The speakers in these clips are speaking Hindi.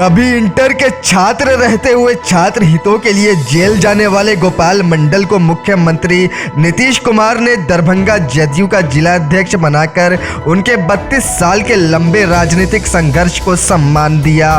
अभी इंटर के छात्र रहते हुए छात्र हितों के लिए जेल जाने वाले गोपाल मंडल को मुख्यमंत्री नीतीश कुमार ने दरभंगा जदयू का जिला अध्यक्ष बनाकर उनके 32 साल के लंबे राजनीतिक संघर्ष को सम्मान दिया।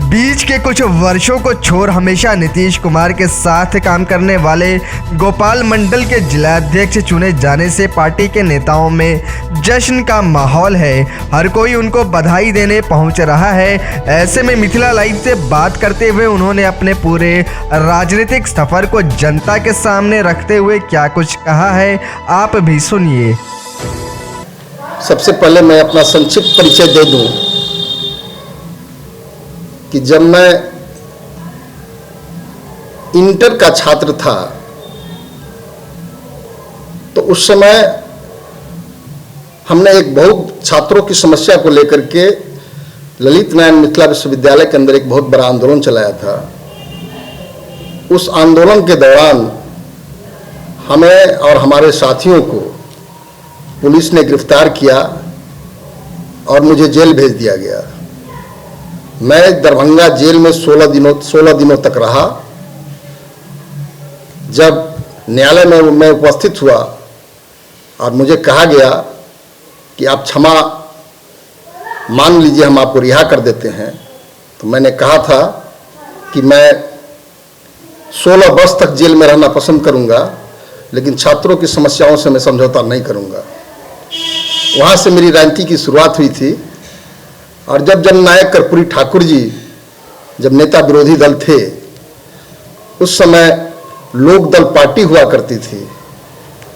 बीच के कुछ वर्षों को छोड़ हमेशा नीतीश कुमार के साथ काम करने वाले गोपाल मंडल के जिला अध्यक्ष चुने जाने से पार्टी के नेताओं में जश्न का माहौल है। हर कोई उनको बधाई देने पहुंच रहा है। ऐसे में मिथिला लाइव से बात करते हुए उन्होंने अपने पूरे राजनीतिक सफर को जनता के सामने रखते हुए क्या कुछ कहा है, आप भी सुनिए। सबसे पहले मैं अपना संक्षिप्त परिचय दे दूं कि जब मैं इंटर का छात्र था तो उस समय हमने एक बहुत छात्रों की समस्या को लेकर के ललित नारायण मिथिला विश्वविद्यालय के अंदर एक बहुत बड़ा आंदोलन चलाया था। उस आंदोलन के दौरान हमें और हमारे साथियों को पुलिस ने गिरफ्तार किया और मुझे जेल भेज दिया गया। मैं दरभंगा जेल में 16 दिनों तक रहा। जब न्यायालय में मैं उपस्थित हुआ और मुझे कहा गया कि आप क्षमा मान लीजिए, हम आपको रिहा कर देते हैं, तो मैंने कहा था कि मैं 16 वर्ष तक जेल में रहना पसंद करूंगा, लेकिन छात्रों की समस्याओं से मैं समझौता नहीं करूंगा। वहाँ से मेरी राजनीति की शुरुआत हुई थी। और जब जननायक कर्पूरी ठाकुर जी जब नेता विरोधी दल थे, उस समय लोक दल पार्टी हुआ करती थी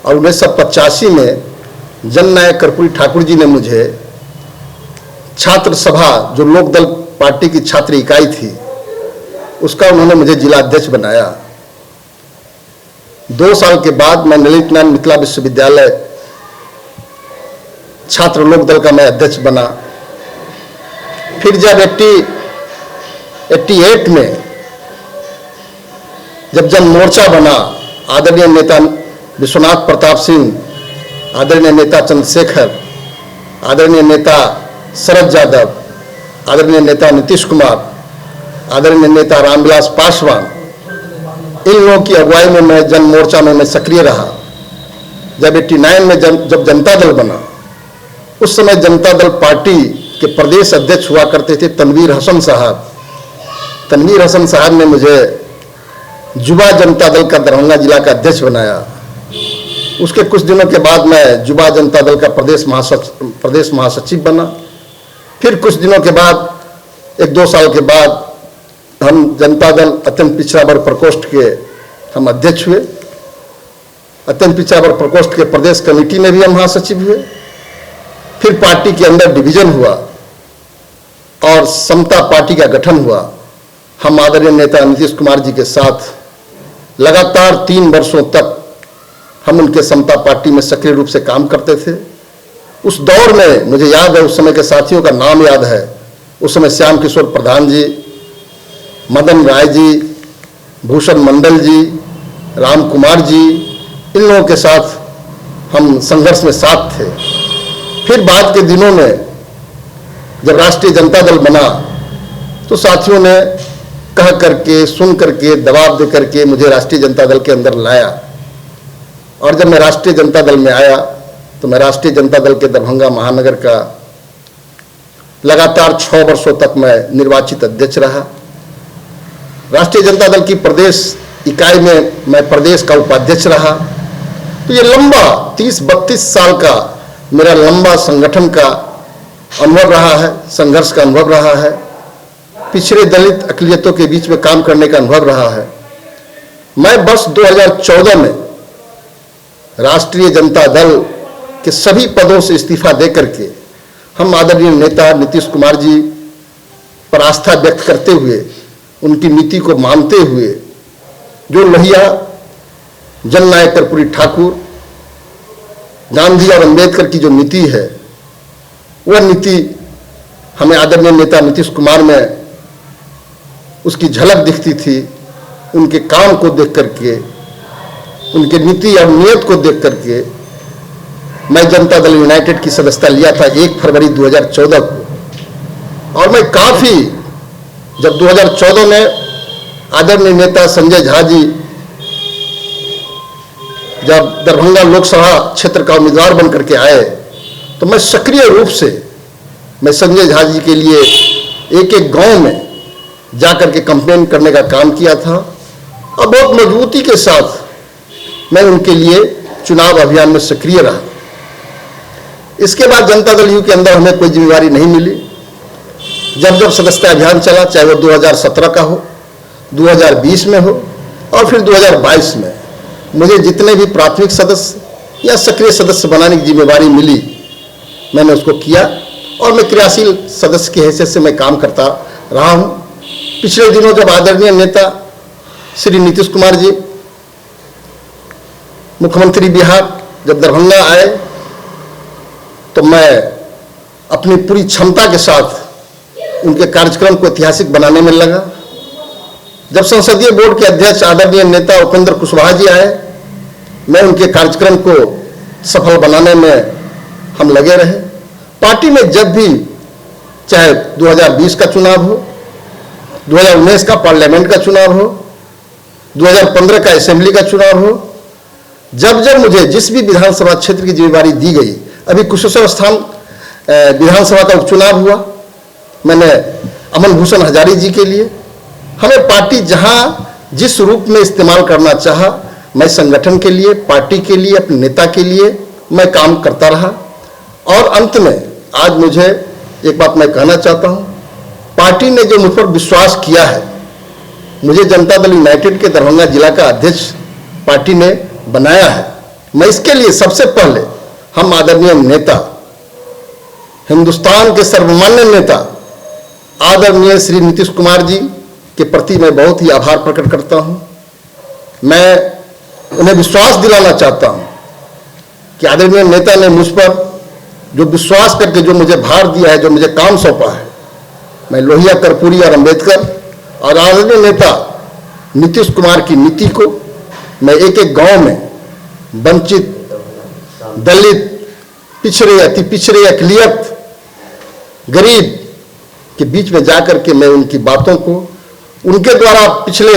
और 1985 में जननायक कर्पूरी ठाकुर जी ने मुझे छात्र सभा, जो लोक दल पार्टी की छात्र इकाई थी, उसका उन्होंने मुझे जिला अध्यक्ष बनाया। 2 साल के बाद मैं ललित नारायण मिथिला विश्वविद्यालय छात्र लोक दल का मैं अध्यक्ष बना। फिर जब 88 में जब जन मोर्चा बना, आदरणीय नेता विश्वनाथ प्रताप सिंह, आदरणीय नेता चंद्रशेखर, आदरणीय नेता शरद यादव, आदरणीय नेता नीतीश कुमार, आदरणीय नेता रामविलास पासवान, इन लोगों की अगुवाई में मैं जन मोर्चा में मैं सक्रिय रहा। जब 89 में जब जनता दल बना, उस समय जनता दल पार्टी के प्रदेश अध्यक्ष हुआ करते थे तनवीर हसन साहब। तनवीर हसन साहब ने मुझे युवा जनता दल का दरभंगा जिला का अध्यक्ष बनाया। उसके कुछ दिनों के बाद मैं युवा जनता दल का प्रदेश महासचिव बना। फिर कुछ दिनों के बाद, 1-2 साल के बाद, हम जनता दल अत्यंत पिछड़ा वर्ग प्रकोष्ठ के हम अध्यक्ष हुए। अत्यंत पिछड़ा वर्ग प्रकोष्ठ के प्रदेश कमेटी में भी हम महासचिव हुए। फिर पार्टी के अंदर डिवीजन हुआ और समता पार्टी का गठन हुआ। हम आदरणीय नेता नीतीश कुमार जी के साथ लगातार 3 वर्षों तक हम उनके समता पार्टी में सक्रिय रूप से काम करते थे। उस दौर में मुझे याद है, उस समय के साथियों का नाम याद है। उस समय श्याम किशोर प्रधान जी, मदन राय जी, भूषण मंडल जी, राम कुमार जी, इन लोगों के साथ हम संघर्ष में साथ थे। फिर बाद के दिनों में जब राष्ट्रीय जनता दल बना, तो साथियों ने कह करके, सुन करके, दबाव दे करके मुझे राष्ट्रीय जनता दल के अंदर लाया। और जब मैं राष्ट्रीय जनता दल में आया तो मैं राष्ट्रीय जनता दल के दरभंगा महानगर का लगातार 6 वर्षों तक मैं निर्वाचित अध्यक्ष रहा। राष्ट्रीय जनता दल की प्रदेश इकाई में मैं प्रदेश का उपाध्यक्ष रहा। तो ये लंबा 30-32 साल का मेरा लंबा संगठन का अनुभव रहा है, संघर्ष का अनुभव रहा है, पिछड़े दलित अक़लियतों के बीच में काम करने का अनुभव रहा है। मैं वर्ष 2014 में राष्ट्रीय जनता दल के सभी पदों से इस्तीफा दे करके हम आदरणीय नेता नीतीश कुमार जी पर आस्था व्यक्त करते हुए, उनकी नीति को मानते हुए, जो लोहिया जननायक कर्पूरी ठाकुर, गांधी और अंबेडकर की जो नीति है, वह नीति हमें आदरणीय नेता नीतीश कुमार में उसकी झलक दिखती थी। उनके काम को देख करके, उनके नीति और नियत को देख करके मैं जनता दल यूनाइटेड की सदस्यता लिया था 1 फरवरी 2014 को। और मैं काफ़ी जब 2014 में आदरणीय नेता संजय झा जी जब दरभंगा लोकसभा क्षेत्र का उम्मीदवार बनकर के आए, तो मैं सक्रिय रूप से मैं संजय झा जी के लिए एक एक गांव में जाकर के कंपेन करने का काम किया था और बहुत मजबूती के साथ मैं उनके लिए चुनाव अभियान में सक्रिय रहा। इसके बाद जनता दल यू के अंदर हमें कोई जिम्मेवारी नहीं मिली। जब जब सदस्यता अभियान चला, चाहे वो 2017 का हो, 2020 में हो और फिर 2022 में, मुझे जितने भी प्राथमिक सदस्य या सक्रिय सदस्य बनाने की जिम्मेवारी मिली, मैंने उसको किया और मैं क्रियाशील सदस्य की हैसियत से मैं काम करता रहा हूँ। पिछले दिनों जब आदरणीय नेता श्री नीतीश कुमार जी मुख्यमंत्री बिहार जब दरभंगा आए, तो मैं अपनी पूरी क्षमता के साथ उनके कार्यक्रम को ऐतिहासिक बनाने में लगा। जब संसदीय बोर्ड के अध्यक्ष आदरणीय नेता उपेंद्र कुशवाहा जी आए, मैं उनके कार्यक्रम को सफल बनाने में हम लगे रहे। पार्टी में जब भी, चाहे 2020 का चुनाव हो, 2019 का पार्लियामेंट का चुनाव हो, 2015 का असेंबली का चुनाव हो, जब जब मुझे जिस भी विधानसभा क्षेत्र की जिम्मेवारी दी गई, अभी कुशेश्वर स्थान विधानसभा का उपचुनाव हुआ, मैंने अमन भूषण हजारी जी के लिए, हमें पार्टी जहां जिस रूप में इस्तेमाल करना चाहा, मैं संगठन के लिए, पार्टी के लिए, अपने नेता के लिए मैं काम करता रहा। और अंत में आज मुझे एक बात मैं कहना चाहता हूं, पार्टी ने जो मुझ पर विश्वास किया है, मुझे जनता दल यूनाइटेड के दरभंगा जिला का अध्यक्ष पार्टी ने बनाया है, मैं इसके लिए सबसे पहले हम आदरणीय नेता, हिंदुस्तान के सर्वमान्य नेता आदरणीय श्री नीतीश कुमार जी के प्रति मैं बहुत ही आभार प्रकट करता हूं। मैं उन्हें विश्वास दिलाना चाहता हूं कि आदरणीय नेता ने मुझ पर जो विश्वास करके जो मुझे भार दिया है, जो मुझे काम सौंपा है, मैं लोहिया, कर्पूरी और अंबेडकर और आदरणीय नेता नीतीश कुमार की नीति को मैं एक एक गांव में वंचित, दलित, पिछड़े, अति पिछड़े, अकलियत, गरीब के बीच में जाकर के मैं उनकी बातों को, उनके द्वारा पिछले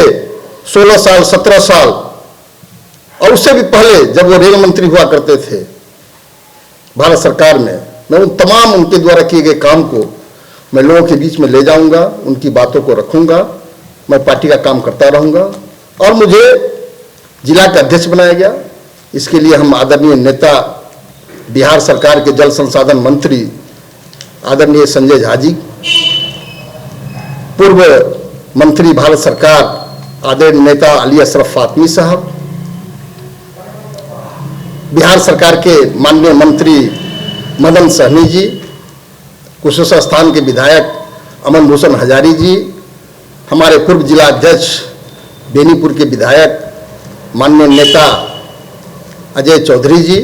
16 साल, 17 साल और उससे भी पहले जब वो रेल मंत्री हुआ करते थे भारत सरकार में, मैं उन तमाम उनके द्वारा किए गए काम को मैं लोगों के बीच में ले जाऊंगा, उनकी बातों को रखूंगा, मैं पार्टी का काम करता रहूंगा। और मुझे जिला का अध्यक्ष बनाया गया, इसके लिए हम आदरणीय नेता बिहार सरकार के जल संसाधन मंत्री आदरणीय संजय झा जी, पूर्व मंत्री भारत सरकार आदरणीय नेता अली अशरफ फातमी साहब, बिहार सरकार के माननीय मंत्री मदन सहनी जी, कुशेश्वर स्थान के विधायक अमन भूषण हजारी जी, हमारे पूर्व जिला अध्यक्ष बेनीपुर के विधायक माननीय नेता अजय चौधरी जी,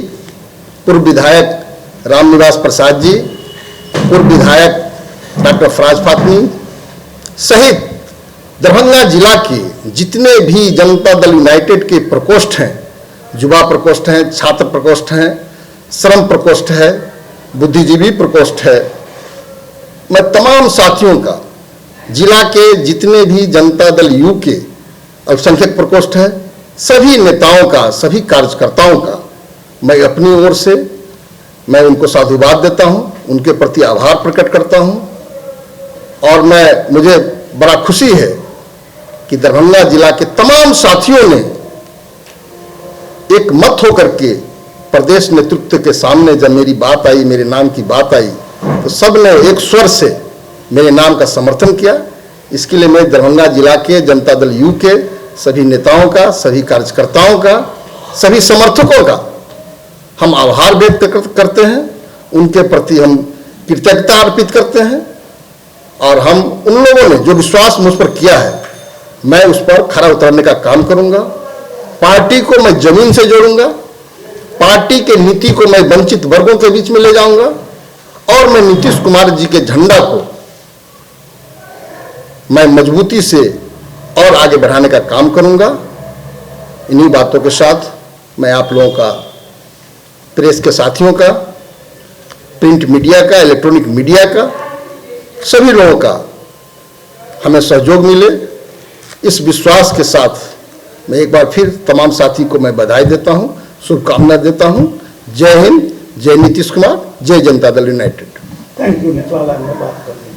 पूर्व विधायक रामनिवास प्रसाद जी, पूर्व विधायक डॉक्टर फराज फातमी सहित दरभंगा जिला के जितने भी जनता दल यूनाइटेड के प्रकोष्ठ हैं, युवा प्रकोष्ठ हैं, छात्र प्रकोष्ठ हैं, श्रम प्रकोष्ठ है, बुद्धिजीवी प्रकोष्ठ है, मैं तमाम साथियों का, जिला के जितने भी जनता दल यू के अल्पसंख्यक प्रकोष्ठ है, सभी नेताओं का, सभी कार्यकर्ताओं का मैं अपनी ओर से मैं उनको साधुवाद देता हूं, उनके प्रति आभार प्रकट करता हूं। और मुझे बड़ा खुशी है कि दरभंगा जिला के तमाम साथियों ने एक मत होकर के प्रदेश नेतृत्व के सामने जब मेरी बात आई, मेरे नाम की बात आई, तो सब ने एक स्वर से मेरे नाम का समर्थन किया। इसके लिए मैं दरभंगा जिला के जनता दल यू के सभी नेताओं का, सभी कार्यकर्ताओं का, सभी समर्थकों का हम आभार व्यक्त करते हैं, उनके प्रति हम कृतज्ञता अर्पित करते हैं। और हम उन लोगों ने जो विश्वास मुझ पर किया है, मैं उस पर खरा उतरने का काम करूंगा। पार्टी को मैं जमीन से जोड़ूंगा, पार्टी के नीति को मैं वंचित वर्गों के बीच में ले जाऊंगा और मैं नीतीश कुमार जी के झंडा को मैं मजबूती से और आगे बढ़ाने का काम करूंगा। इन्हीं बातों के साथ मैं आप लोगों का, प्रेस के साथियों का, प्रिंट मीडिया का, इलेक्ट्रॉनिक मीडिया का, सभी लोगों का हमें सहयोग मिले। इस विश्वास के साथ मैं एक बार फिर तमाम साथी को मैं बधाई देता हूं, शुभकामना देता हूं। जय हिंद, जय नीतीश कुमार, जय Janata Dal United. Thank you नेता, बात करने